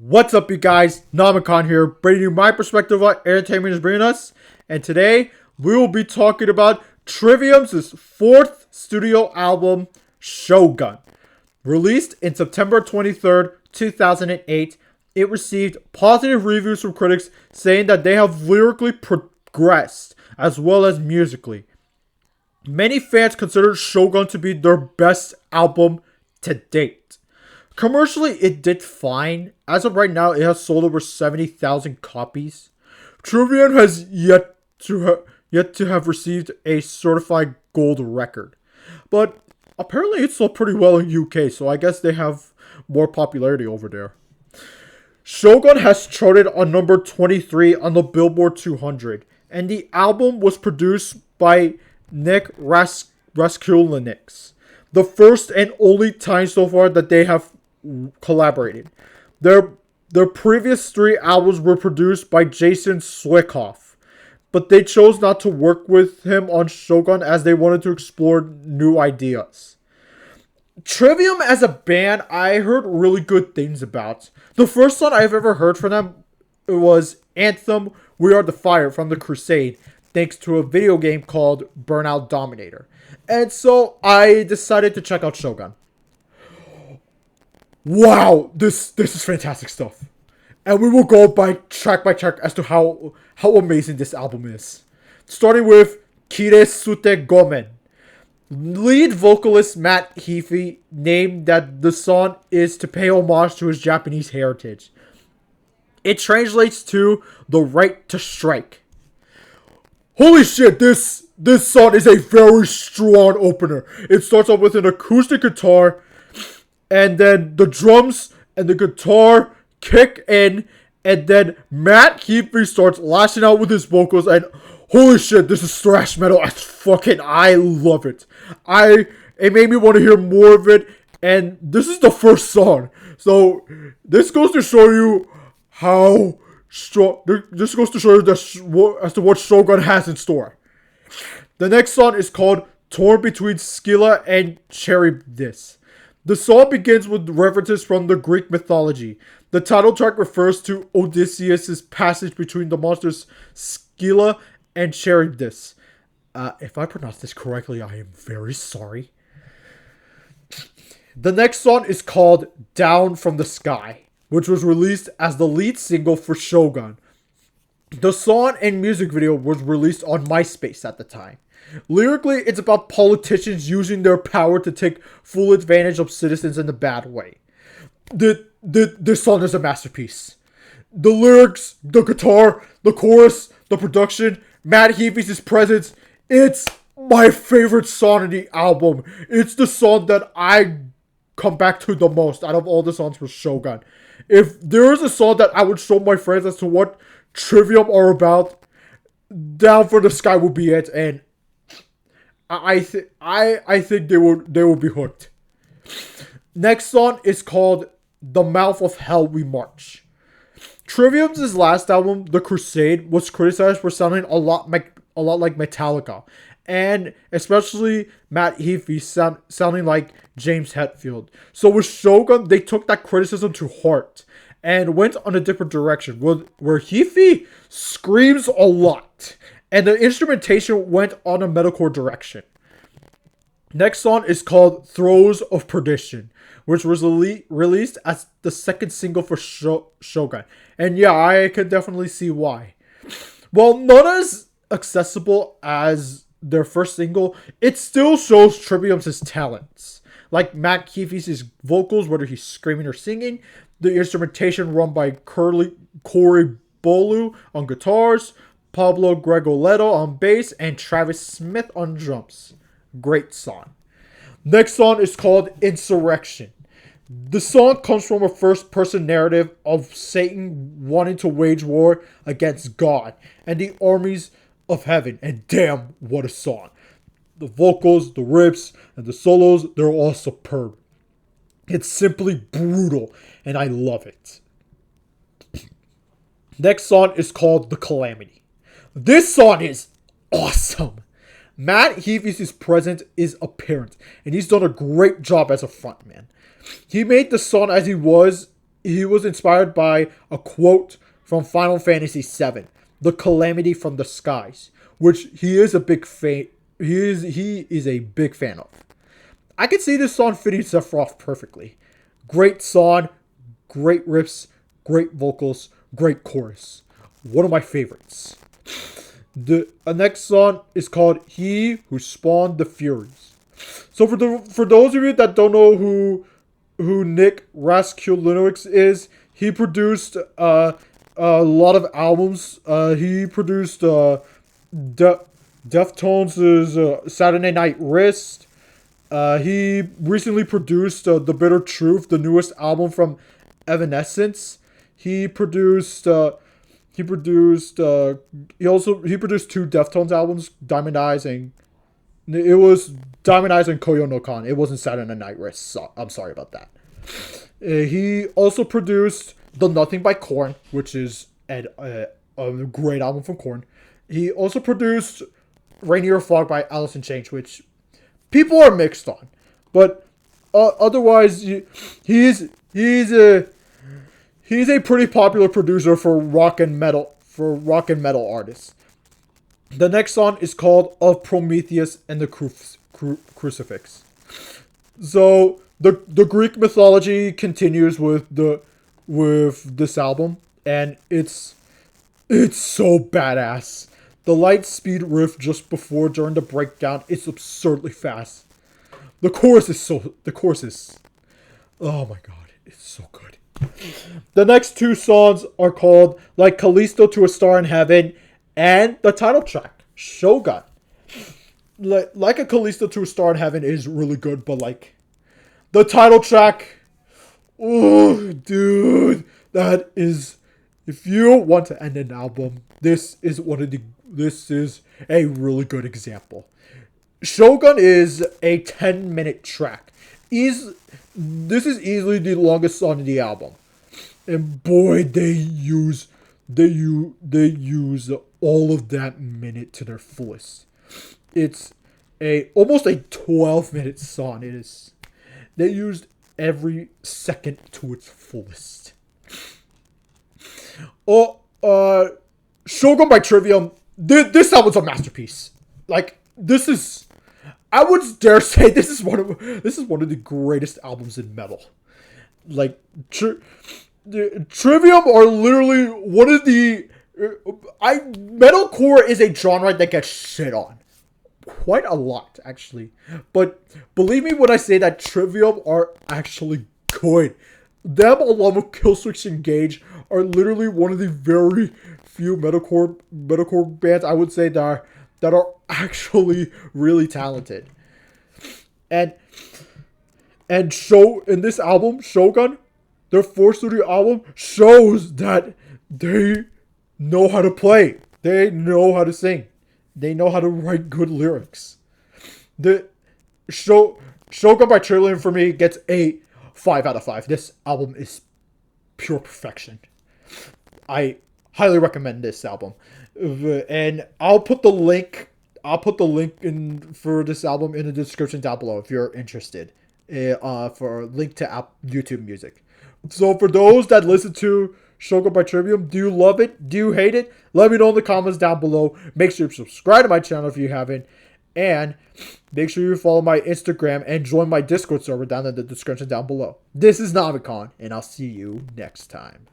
What's up, you guys? Namicon here, bringing you my perspective on what entertainment is bringing us. And today, we will be talking about Trivium's fourth studio album, Shogun. Released in September 23rd, 2008, it received positive reviews from critics saying that they have lyrically progressed as well as musically. Many fans consider Shogun to be their best album to date. Commercially, it did fine. As of right now, it has sold over 70,000 copies. Trivium has yet to have received a certified gold record. But apparently it sold pretty well in UK, so I guess they have more popularity over there. Shogun has charted on number 23 on the Billboard 200, and the album was produced by Nick Raskulinix, the first and only time so far that they have collaborated. Their previous three albums were produced by Jason Swickoff, but they chose not to work with him on Shogun as they wanted to explore new ideas. Trivium as a band, I heard really good things about. The first song I've ever heard from them was Anthem, We Are the Fire from the Crusade, thanks to a video game called Burnout Dominator. And so I decided to check out Shogun. Wow, this is fantastic stuff. And we will go by track as to how amazing this album is. Starting with Kirisute Gomen. Lead vocalist Matt Heafy named that the song is to pay homage to his Japanese heritage. It translates to the right to strike. Holy shit, this song is a very strong opener. It starts off with an acoustic guitar, and then the drums and the guitar kick in, and then Matt Heafy starts lashing out with his vocals, and holy shit, this is thrash metal. I love it. It made me want to hear more of it, and this is the first song. So this goes to show you how strong. This goes to show you as to what Shogun has in store. The next song is called Torn Between Scylla and Charybdis. The song begins with references from the Greek mythology. The title track refers to Odysseus' passage between the monsters Scylla and Charybdis. If I pronounce this correctly, I am very sorry. The next song is called Down from the Sky, which was released as the lead single for Shogun. The song and music video was released on MySpace at the time. Lyrically, it's about politicians using their power to take full advantage of citizens in a bad way. This song is a masterpiece. The lyrics, the guitar, the chorus, the production, Matt Heafy's presence, it's my favorite song in the album. It's the song that I come back to the most out of all the songs for Shogun. If there is a song that I would show my friends as to what Trivium are about, Down from the Sky will be it, and I think they will be hooked. Next song is called The Mouth of Hell We March. Trivium's last album, The Crusade, was criticized for sounding a lot like Metallica, and especially Matt Heafy sounding like James Hetfield. So with Shogun, they took that criticism to heart and went on a different direction, where Heafy screams a lot, and the instrumentation went on a metalcore direction. Next song is called Throes of Perdition, which was released as the second single for Shogun. And yeah, I can definitely see why. While not as accessible as their first single, it still shows Trivium's talents. Like Matt Heafy's vocals, whether he's screaming or singing, the instrumentation run by Corey Bolu on guitars, Pablo Gregoletto on bass, and Travis Smith on drums. Great song. Next song is called Insurrection. The song comes from a first-person narrative of Satan wanting to wage war against God and the armies of heaven. And damn, what a song. The vocals, the riffs, and the solos, they're all superb. It's simply brutal, and I love it. Next song is called The Calamity. This song is awesome. Matt Heafy's presence is apparent, and he's done a great job as a frontman. He made the song as he was he was inspired by a quote from Final Fantasy VII, "The Calamity from the Skies," which he is a big fan. He is a big fan of. I could see this song fitting Sephiroth perfectly. Great song, great riffs, great vocals, great chorus. One of my favorites. The next song is called "He Who Spawned the Furies." So for those of you that don't know who Nick Raskulinowicz is, he produced a lot of albums. He produced Deftones' Saturday Night Wrist. He recently produced The Bitter Truth, the newest album from Evanescence. He produced he produced he produced two Deftones albums, Diamond Eyes and it was Diamond Eyes and Koyo no Kan. It wasn't Saturday Night Wrist. So I'm sorry about that. He also produced The Nothing by Korn, which is a great album from Korn. He also produced Rainier Fog by Alice in Chains, which people are mixed on, but otherwise he's a pretty popular producer for rock and metal artists. The next song is called "Of Prometheus and the Crucifix." So the Greek mythology continues with this album, and it's so badass. The light speed riff just before during the breakdown, it's absurdly fast. The chorus is oh my god, it's so good. The next two songs are called "Like Callisto to a Star in Heaven" and the title track, "Shogun." Like a Callisto to a Star in Heaven is really good, but like the title track, oh dude, that is, if you want to end an album, this is a really good example. Shogun is a 10-minute track. This is easily the longest song in the album. And boy, they use all of that minute to their fullest. It's almost a 12-minute song. They used every second to its fullest. Shogun by Trivium. This album's a masterpiece. Like, I would dare say this is one of the greatest albums in metal. Like, Trivium are literally one of the metalcore is a genre that gets shit on quite a lot, actually. But believe me when I say that Trivium are actually good. Them, along with Killswitch Engage, are literally one of the very few metalcore bands I would say that are actually really talented. And in this album, Shogun, their fourth studio album, shows that they know how to play. They know how to sing. They know how to write good lyrics. The Shogun by Trivium for me gets a 5 out of 5. This album is pure perfection. I highly recommend this album, and I'll put the link in for this album in the description down below if you're interested. For a link to YouTube Music. So for those that listen to Shogun by Trivium, do you love it? Do you hate it? Let me know in the comments down below. Make sure you subscribe to my channel if you haven't. And make sure you follow my Instagram and join my Discord server down in the description down below. This is Navicon, and I'll see you next time.